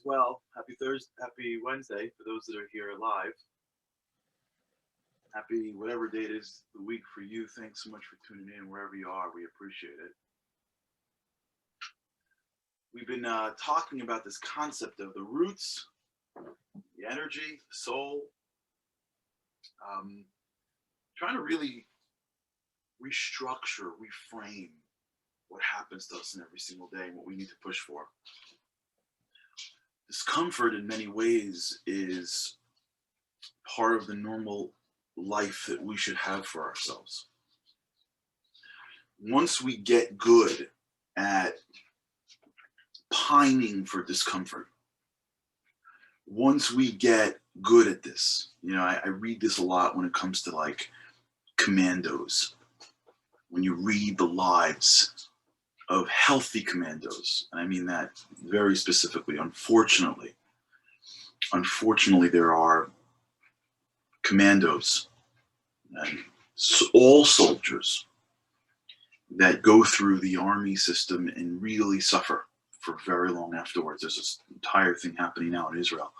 well. Happy Thursday, happy Wednesday for those that are here live. Happy whatever day it is the week for you. Thanks so much for tuning in wherever you are. We appreciate it. We've been talking about this concept of the roots, the energy, the soul. Trying to really restructure, reframe what happens to us in every single day and what we need to push for. Discomfort in many ways is part of the normal life that we should have for ourselves. Once we get good at pining for discomfort, once we get good at this, I read this a lot when it comes to like commandos. When you read the lives of healthy commandos, and I mean that very specifically, unfortunately, there are commandos and all soldiers that go through the army system and really suffer for very long afterwards. There's this entire thing happening now in Israel.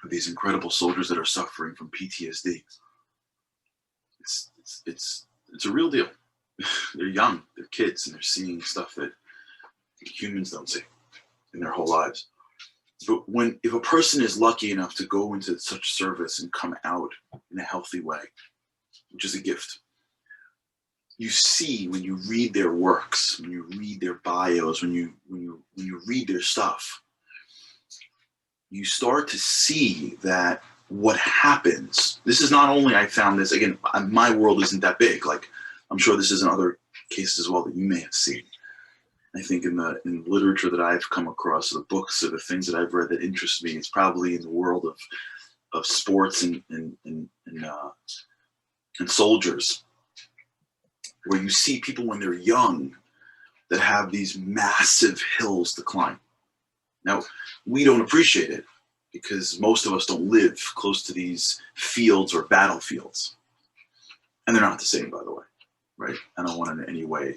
These incredible soldiers that are suffering from PTSD. It's a real deal. They're young, they're kids, and they're seeing stuff that humans don't see in their whole lives. But if a person is lucky enough to go into such service and come out in a healthy way, which is a gift, you see when you read their works, when you read their bios, when you read their stuff, you start to see that what happens. This is not only, I found this, again, my world isn't that big. Like, I'm sure this is in other cases as well that you may have seen. I think in the literature that I've come across, the books or the things that I've read that interest me, it's probably in the world of sports and soldiers, where you see people when they're young that have these massive hills to climb. Now, we don't appreciate it because most of us don't live close to these fields or battlefields. And they're not the same, by the way, right? I don't want to in any way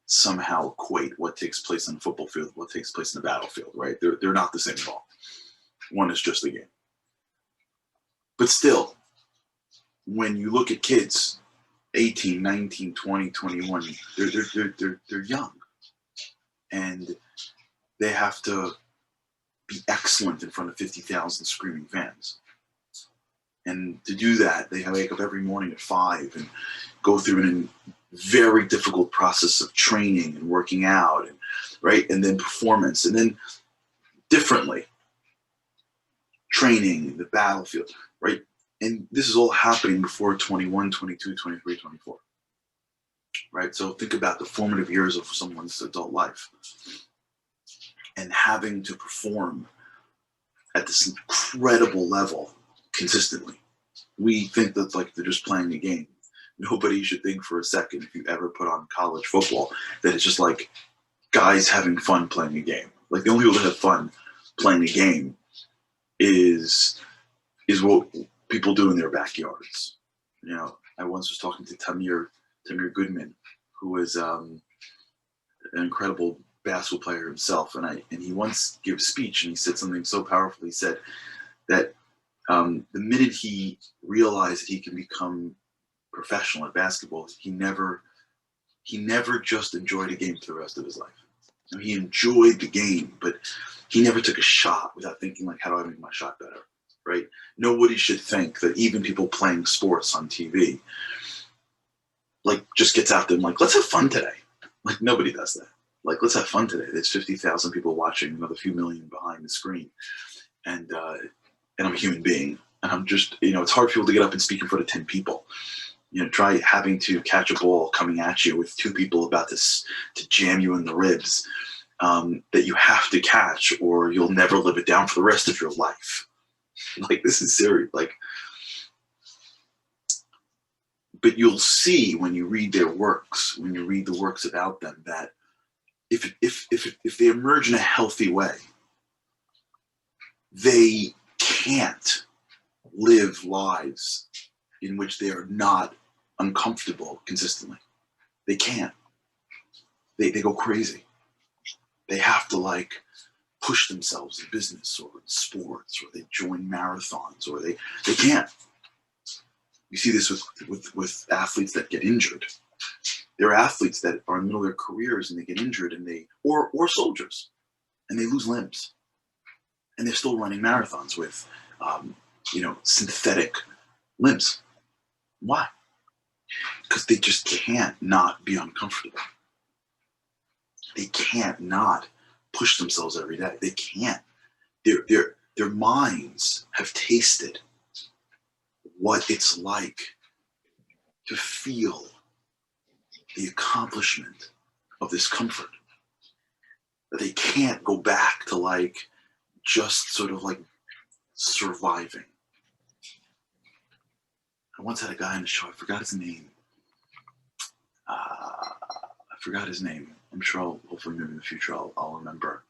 somehow equate what takes place on the football field with what takes place in the battlefield, right? They're not the same at all. One is just a game. But still, when you look at kids, 18, 19, 20, 21, they're young. And they have to be excellent in front of 50,000 screaming fans. And to do that, they wake up every morning at 5 and go through a very difficult process of training and working out, and right, and then performance, and then differently training the battlefield, right? And this is all happening before 21, 22, 23, 24, right? So think about the formative years of someone's adult life and having to perform at this incredible level consistently. We think that like they're just playing a game. Nobody should think for a second, if you ever put on college football, that it's just like guys having fun playing a game. Like the only people that have fun playing a game is what people do in their backyards. I once was talking to Tamir Goodman, who was an incredible basketball player himself, and he once gave a speech and he said something so powerful. He said that the minute he realized that he can become professional at basketball, he never just enjoyed a game for the rest of his life. He enjoyed the game, but he never took a shot without thinking like, how do I make my shot better, right? Nobody should think that even people playing sports on TV, like just gets out there and like, let's have fun today. Like nobody does that. Like, let's have fun today. There's 50,000 people watching, another few million behind the screen. And I'm a human being. And I'm just, it's hard for people to get up and speak in front of 10 people. Try having to catch a ball coming at you with 2 people about to jam you in the ribs that you have to catch, or you'll never live it down for the rest of your life. Like, this is serious. Like, but you'll see when you read their works, when you read the works about them, that if they emerge in a healthy way, they can't live lives in which they are not uncomfortable consistently. They can't. They go crazy. They have to like push themselves in business or in sports, or they join marathons, or they can't. You see this with athletes that get injured. There are athletes that are in the middle of their careers and they get injured, and or soldiers, and they lose limbs, and they're still running marathons with synthetic limbs. Why? Because they just can't not be uncomfortable. They can't not push themselves every day. They can't. Their minds have tasted what it's like to feel the accomplishment of this comfort. That they can't go back to like just sort of like surviving. I once had a guy on the show, I forgot his name. I'm sure hopefully maybe in the future I'll remember.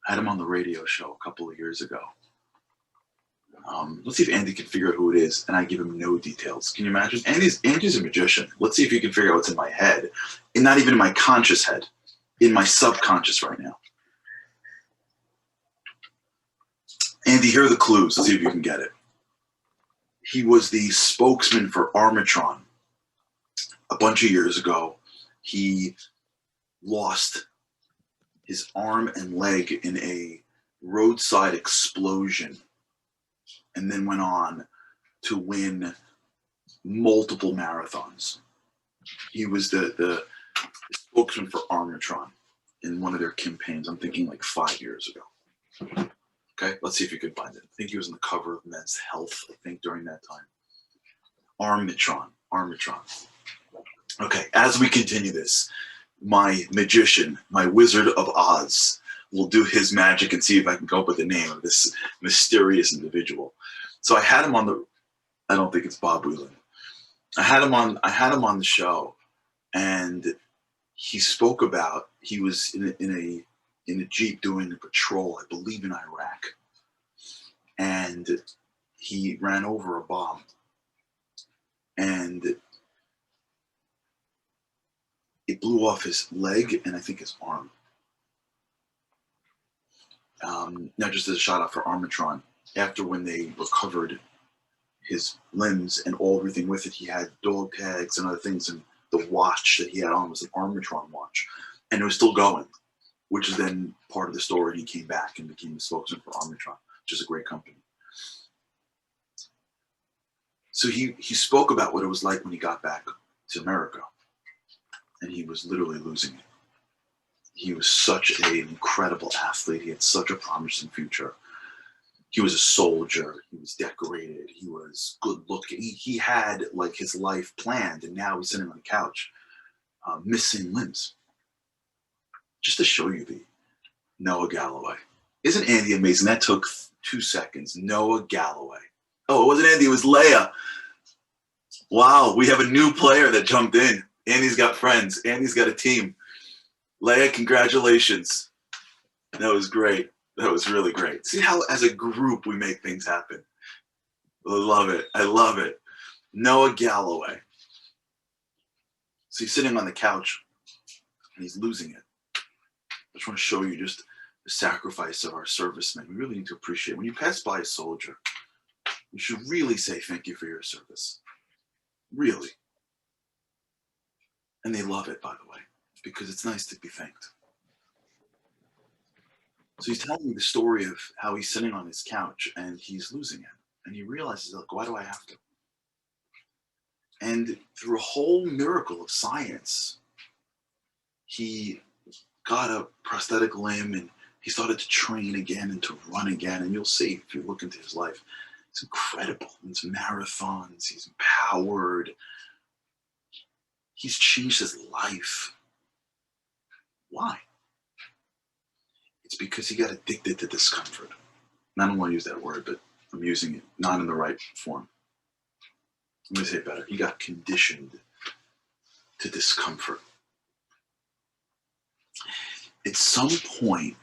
I had him on the radio show a couple of years ago. Let's see if Andy can figure out who it is, and I give him no details. Can you imagine? Andy's a magician. Let's see if he can figure out what's in my head, and not even in my conscious head, in my subconscious right now. Andy, here are the clues. Let's see if you can get it. He was the spokesman for Armatron. A bunch of years ago, he lost his arm and leg in a roadside explosion, and then went on to win multiple marathons. He was the spokesman for Armatron in one of their campaigns. I'm thinking like 5 years ago. Okay, let's see if you can find it. I think he was on the cover of Men's Health, I think, during that time. Armatron. Okay, as we continue this, my magician, my Wizard of Oz, will do his magic and see if I can come up with the name of this mysterious individual. So I had him on the, I don't think it's Bob Whelan. I had him on the show, and he spoke about, he was in a Jeep doing a patrol, I believe in Iraq, and he ran over a bomb, and it blew off his leg and I think his arm. Now, just as a shout out for Armatron, after when they recovered his limbs and everything with it, he had dog tags and other things, and the watch that he had on was an Armatron watch, and it was still going, which is then part of the story. He came back and became the spokesman for Armatron, which is a great company. So he spoke about what it was like when he got back to America, and he was literally losing it. He was such an incredible athlete. He had such a promising future. He was a soldier. He was decorated. He was good looking. He had like his life planned, and now he's sitting on the couch, missing limbs. Just to show you the Noah Galloway. Isn't Andy amazing? That took 2 seconds. Noah Galloway. Oh, it wasn't Andy. It was Leia. Wow, we have a new player that jumped in. Andy's got friends. Andy's got a team. Leia, congratulations. That was great. That was really great. See how as a group we make things happen. I love it. I love it. Noah Galloway. So he's sitting on the couch and he's losing it. I just want to show you just the sacrifice of our servicemen. We really need to appreciate. When you pass by a soldier, you should really say thank you for your service. Really. And they love it, by the way, because it's nice to be thanked. So he's telling me the story of how he's sitting on his couch and he's losing it. And he realizes, like, why do I have to? And through a whole miracle of science, he got a prosthetic limb and he started to train again and to run again. And you'll see if you look into his life, it's incredible. It's marathons, he's empowered. He's changed his life. Why? It's because he got addicted to discomfort. And I don't want to use that word, but I'm using it not in the right form. Let me say it better. He got conditioned to discomfort. At some point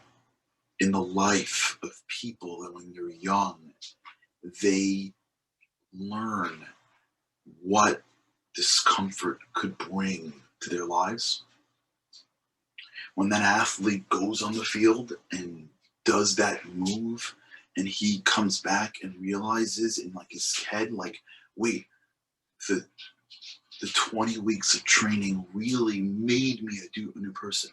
in the life of people that when they're young, they learn what discomfort could bring to their lives. When that athlete goes on the field and does that move, and he comes back and realizes in like his head, like, wait, the 20 weeks of training really made me a new person.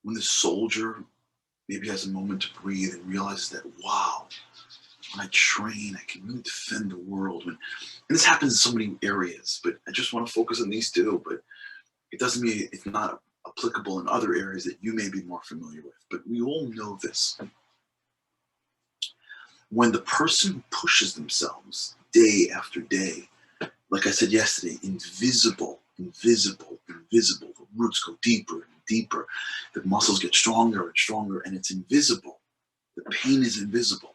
When the soldier maybe has a moment to breathe and realizes that, wow, when I train, I can really defend the world. And this happens in so many areas, but I just want to focus on these two. But it doesn't mean it's not applicable in other areas that you may be more familiar with. But we all know this. When the person pushes themselves day after day, like I said yesterday, invisible, invisible, invisible. The roots go deeper and deeper. The muscles get stronger and stronger, and it's invisible. The pain is invisible.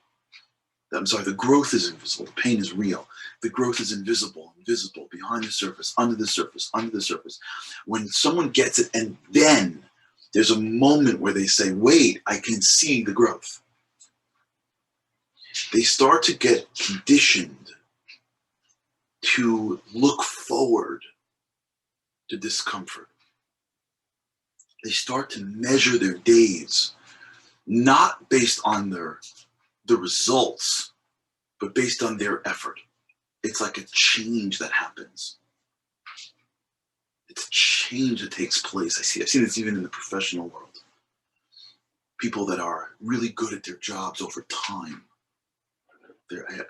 I'm sorry, the growth is invisible. The pain is real. The growth is invisible, invisible, behind the surface, under the surface, under the surface. When someone gets it, and then there's a moment where they say, wait, I can see the growth. They start to get conditioned to look forward to discomfort. They start to measure their days, not based on the results, but based on their effort. It's like a change that happens. It's a change that takes place. I've seen this even in the professional world. People that are really good at their jobs over time.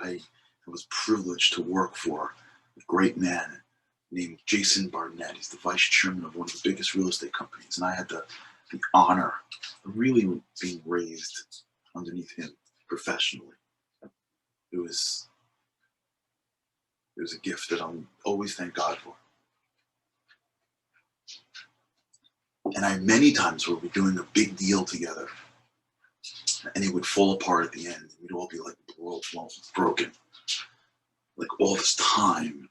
I was privileged to work for a great man named Jason Barnett. He's the vice chairman of one of the biggest real estate companies. And I had the honor of really being raised underneath him professionally. It was a gift that I'll always thank God for. And I many times were doing a big deal together, and it would fall apart at the end. We'd all be like, the world's broken. Like all this time.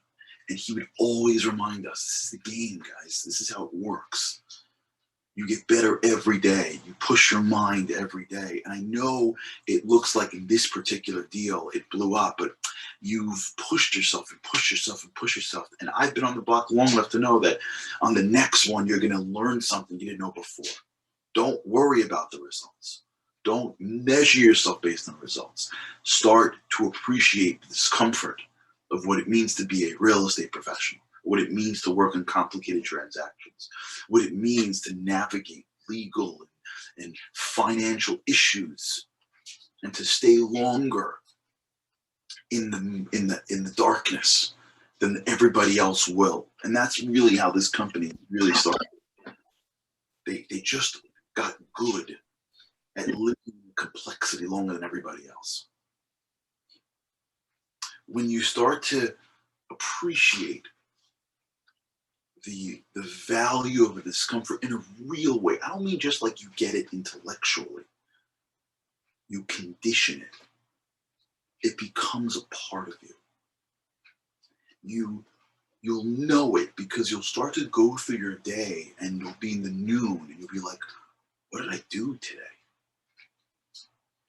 And he would always remind us, this is the game, guys. This is how it works. You get better every day. You push your mind every day. And I know it looks like in this particular deal, it blew up, but you've pushed yourself and pushed yourself and pushed yourself. And I've been on the block long enough to know that on the next one, you're going to learn something you didn't know before. Don't worry about the results. Don't measure yourself based on results. Start to appreciate the discomfort of what it means to be a real estate professional, what it means to work in complicated transactions, what it means to navigate legal and financial issues, and to stay longer in the darkness than everybody else will. And that's really how this company really started. They just got good at living in complexity longer than everybody else. When you start to appreciate the value of a discomfort in a real way, I don't mean just like you get it intellectually. You condition it. It becomes a part of you. You'll know it because you'll start to go through your day and you'll be in the noon and you'll be like, what did I do today?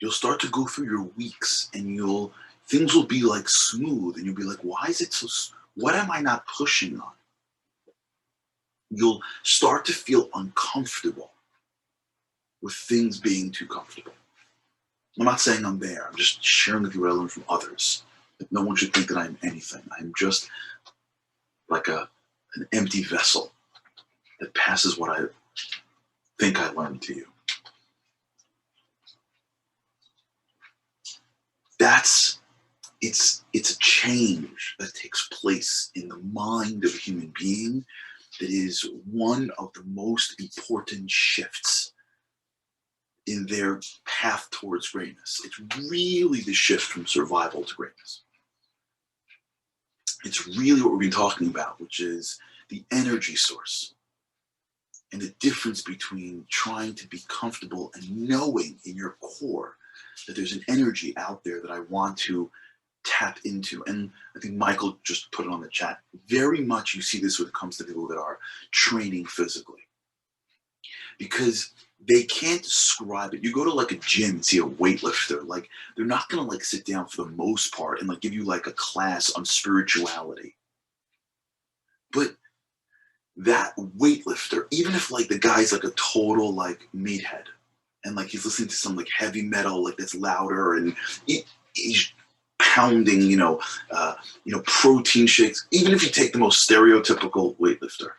You'll start to go through your weeks and things will be like smooth and you'll be like, why is it so, what am I not pushing on? You'll start to feel uncomfortable with things being too comfortable. I'm not saying I'm there. I'm just sharing with you what I learned from others. No one should think that I'm anything. I'm just like an empty vessel that passes what I think I learned to you. It's a change that takes place in the mind of a human being that is one of the most important shifts in their path towards greatness. It's really the shift from survival to greatness. It's really what we've been talking about, which is the energy source and the difference between trying to be comfortable and knowing in your core that there's an energy out there that I want to tap into. And I think Michael just put it on the chat. Very much you see this when it comes to people that are training physically, because they can't describe it. You go to like a gym and see a weightlifter, like they're not gonna like sit down for the most part and like give you like a class on spirituality. But that weightlifter, even if like the guy's like a total like meathead and like he's listening to some like heavy metal, like that's louder, and he's pounding, protein shakes. Even if you take the most stereotypical weightlifter,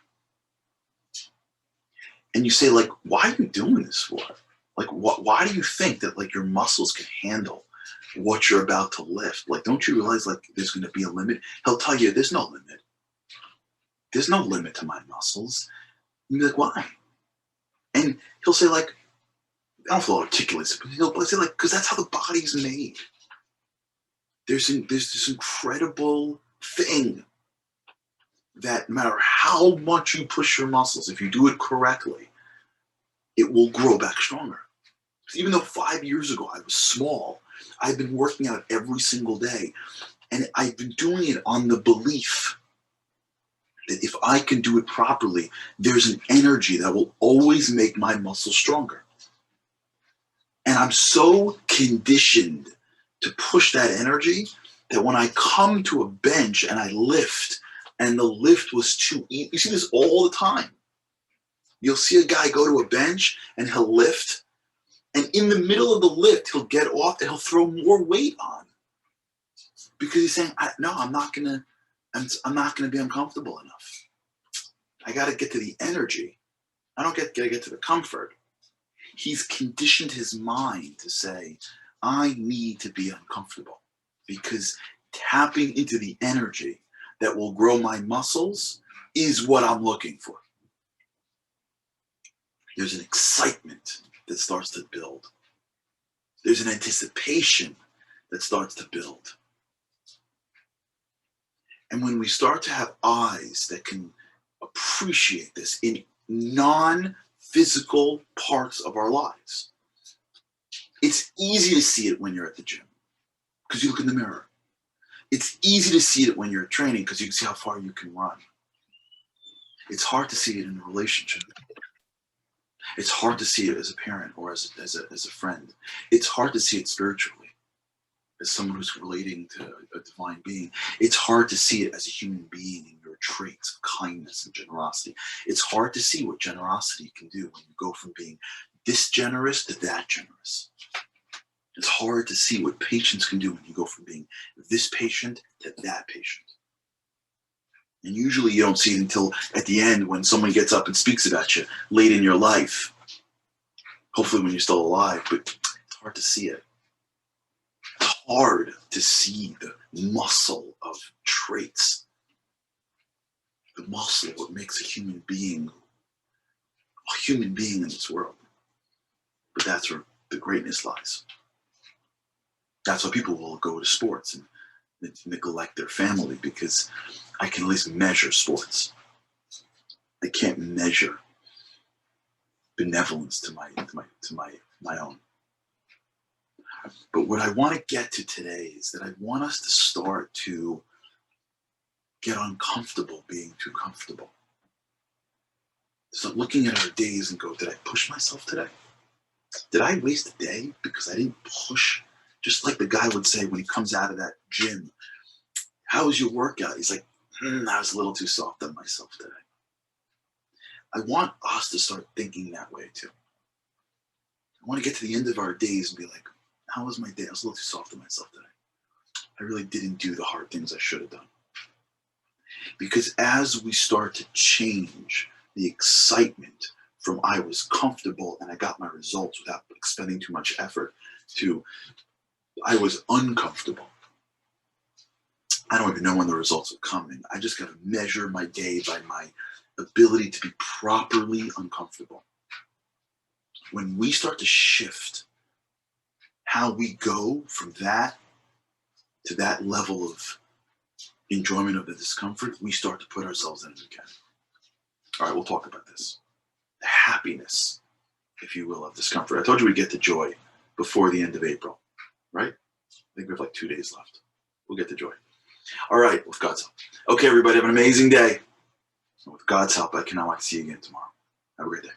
and you say like, why are you doing this for? Like, why do you think that like your muscles can handle what you're about to lift? Like, don't you realize like there's going to be a limit? He'll tell you there's no limit. There's no limit to my muscles. And you're like, why? And he'll say like, I don't feel articulate, but he'll say like, because that's how the body's made. There's this incredible thing that no matter how much you push your muscles, if you do it correctly, it will grow back stronger. Even though 5 years ago I was small, I've been working out every single day. And I've been doing it on the belief that if I can do it properly, there's an energy that will always make my muscles stronger. And I'm so conditioned to push that energy that when I come to a bench and I lift, and the lift was too easy, you see this all the time. You'll see a guy go to a bench and he'll lift, and in the middle of the lift, he'll get off and he'll throw more weight on because he's saying, "No, I'm not gonna be uncomfortable enough. I got to get to the energy. I don't get to get to the comfort." He's conditioned his mind to say, "I need to be uncomfortable because tapping into the energy that will grow my muscles is what I'm looking for." There's an excitement that starts to build. There's an anticipation that starts to build. And when we start to have eyes that can appreciate this in non-physical parts of our lives, it's easy to see it when you're at the gym because you look in the mirror. It's easy to see it when you're training because you can see how far you can run. It's hard to see it in a relationship. It's hard to see it as a parent or as a friend. It's hard to see it spiritually as someone who's relating to a divine being. It's hard to see it as a human being in your traits of kindness and generosity. It's hard to see what generosity can do when you go from being this generous to that generous. It's hard to see what patience can do when you go from being this patient to that patient. And usually you don't see it until at the end when someone gets up and speaks about you late in your life. Hopefully when you're still alive, but it's hard to see it. It's hard to see the muscle of traits. The muscle, what makes a human being in this world. But that's where the greatness lies. That's why people will go to sports and neglect their family, because I can at least measure sports. I can't measure benevolence to my own. But what I want to get to today is that I want us to start to get uncomfortable being too comfortable. So looking at our days and go, did I push myself today? Did I waste a day because I didn't push? Just like the guy would say when he comes out of that gym, how was your workout? He's like, I was a little too soft on myself today. I want us to start thinking that way too. I want to get to the end of our days and be like, how was my day? I was a little too soft on myself today. I really didn't do the hard things I should have done. Because as we start to change the excitement from I was comfortable and I got my results without expending too much effort to I was uncomfortable. I don't even know when the results are coming. I just got to measure my day by my ability to be properly uncomfortable. When we start to shift how we go from that to that level of enjoyment of the discomfort, we start to put ourselves in it again. All right, we'll talk about this. The happiness, if you will, of discomfort. I told you we'd get to joy before the end of April, right? I think we have like 2 days left. We'll get to joy. All right, with God's help. Okay, everybody, have an amazing day. And with God's help, I cannot wait to see you again tomorrow. Have a great day.